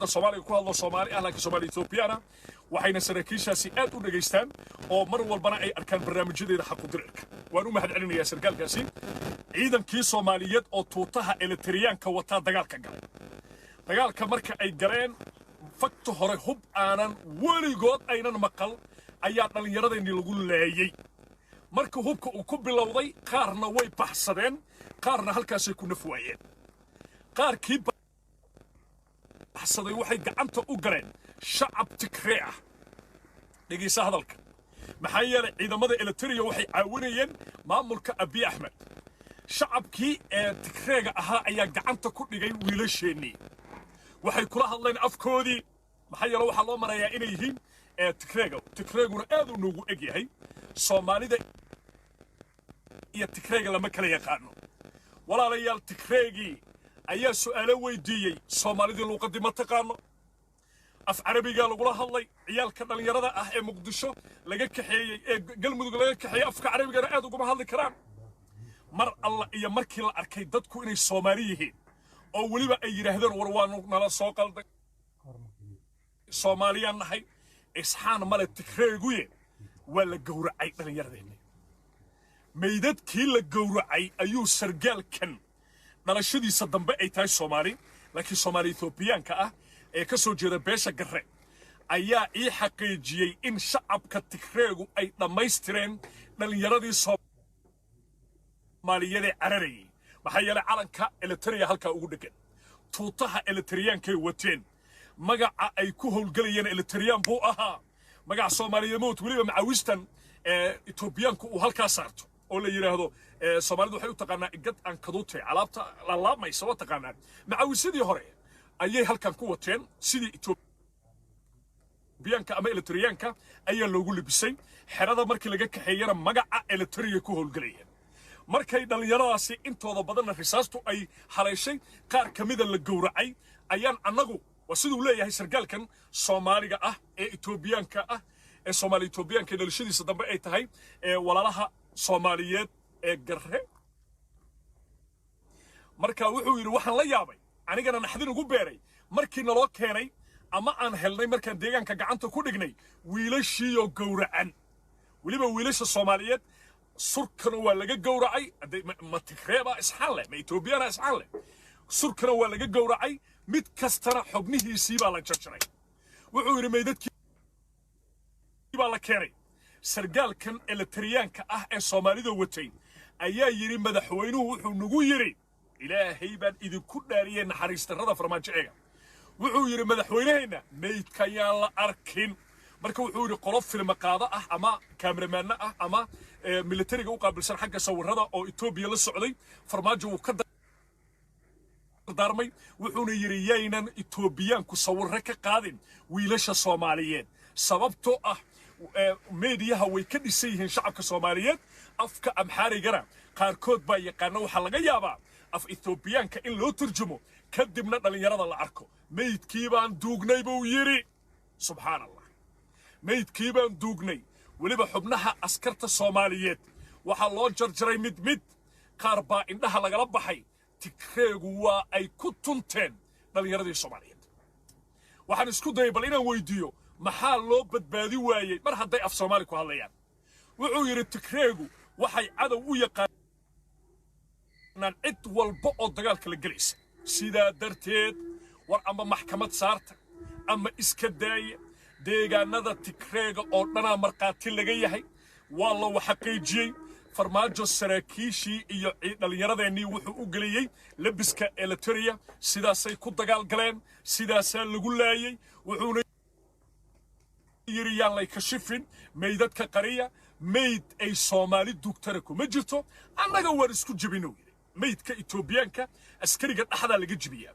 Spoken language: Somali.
Soomaaliya ku hadlo Soomaali ah laakiin Soomaali Ethiopiana waxayna saraakiishaasi aad u dhageystaan oo mar walbana ay arkaan barnaamijyadeeda xaq u dirka waan u mahad celinayaa sarkaalkaasi ciidankii Soomaaliyeed oo tuutaha Eritreanka wata dagaalka marka ay galeen fakto hore hub aanan weligood aynan maqal ayaa dhalinyaradeenii lagu leeyay marka hubka uu ku bilowday qaarna way baxsadeen qaarna halkaas ay ku nafwaayeen qaarkii baxsaday waxay gacanta u galeen shacab Tigray ah dhigaysa hadalka maxaa yeelay ciidamada Eritrea waxay caawinayeen maamulka Abiy Ahmed shacabkii Tigrayga ahaa ayaa gacanta ku dhigay wiilasheenii waxay kula hadleen afkoodii maxaa yeelay waxa loo marayaa inay yihiin Tigrayguna aad u noogu eg yahay Soomaalida iyo Tigrayga lama kala yaqaano walaalayaal Tigraygii ayaa su'aalo weydiiyay Soomaalida luqadii ma taqaano af Carabiga lagula hadlay ciyaalka dhalinyarada ah ee Muqdisho laga kaxeeyay ee galmudug laga kaxeeyay afka Carabigana aad uga hadli karaan mar alla iyo markii la arkay dadku inay Soomaali yihiin oo waliba ay yiraahdeen war waan nala soo qalday Soomaaliyan nahay isxaan male Tigrayguye waa la gowracay dhalinyaradeenna meydadkii la gowracay ayuu sargaalkan dhalashadiisa dambe ay tahay Soomaali laakiin Soomaali Ethiopianka ah ee ka soo jeeda beesha Garre ayaa ii xaqiijiyay in shacabka Tigraygu ay dhamaystireen dhalinyaradii Soomaaliyeed ee cararayay maxaa yeelay calanka Eritrea halka ugu dhagan tuutaha Eritreanka ay wateen magaca ay ku howlgalayeen Eritrean buu ahaa magaca Soomaaliyeed waliba macawistan Ethiopianku uu halka saarto oo la yiraahdo Soomaalidu waxay u taqaanaa igad aan kaduutay alaabta la laamayso waa taqaanaa macawisadii hore ayay halkan ku wateen sidii Ethiopianka ama Eritreanka ayaa loogu libisay xerada markii laga kaxeeyana magaca Eritrea ku howlgalayeen markay dhalinyaradaasi intooda badan risaastu ay haleeshay qaar kamida la gowracay ayaan anagu wasiduu leeyahay sargaalkan Soomaaliga ah ee Ethiopianka ah ee Soomaali Ethiopianka dhalashadiisa dambe ay tahay walaalaha Soomaaliyeed ee Garre marka wuxuu yiri waxaan la yaabay anigana naxdin ugu beeray markii naloo keenay ama aan helnay markaan deegaanka gacanta ku dhignay wiilashiyo gowracan waliba wiilasha Soomaaliyeed surkana waa laga gowracay ma Tigrayba isxaan leh ma Ethiopiana isxaan leh surkana waa laga gowracay mid kastana xubnihiisii baa la jarjaray wuxuu yiri meydadkii baa la keenay sargaalkan Eritreanka ah ee Soomaalida watay ayaa yiri madaxweynuhu wuxuu nagu yiri ilaahay baan idinku dhaariyay naxariistarada farmaajoeega wuxuu yiri madaxweynaheena meydka yaa la arkin marka wuxuu yiri qolof film qaada ah ama cameraman ah ama militariga u qaabilsan xagga sawirada oo Ethiopia la socday farmaajo uu ka darmay wuxuuna yiri yaynan Ethiopianku sawirro ka qaadin wiilasha Soomaaliyeed sababtoo ah meediyaha way ka dhisay yihiin shacabka Soomaaliyeed afka amxaarigana qaarkood baa yaqaana waxa laga yaabaa af Ethiopianka in loo turjumo kadibna dhalinyarada la arko meydkii baan duugnay buu yiri subhanallah meydkii baan duugnay waliba xubnaha askarta Soomaaliyeed waxa loo jarjaray mid qaar baa indhaha lagala baxay Tigraygu waa ay ku tunteen dhalinyaradii Soomaaliyeed waxaan isku dayay bal inaan weydiiyo maxaa loo badbaadi waayay mar hadday af Soomaali ku hadlayaan wuxuu yiri Tigraygu waxay cadow u yaqaanaan cid walba oo dagaalka la galaysa sidaa darteed war ama maxkamad saarta ama iska daaya deegaanada Tigrayga oo dhanaa marqaati laga yahay waa la xaqiijiyay farmaajo saraakiishii iyo dhalinyaradeenii wuxuu u galiyay labiska Eritrea sidaasay ku dagaal galeen sidaasaa lagu laayay wuxuuna yiri yaan la kashifin meydadka qariya meyd ay Soomaali dugtara kuma jirto annaga war isku jabino meydka Ethiopianka askariga dhaxda laga jibiyaa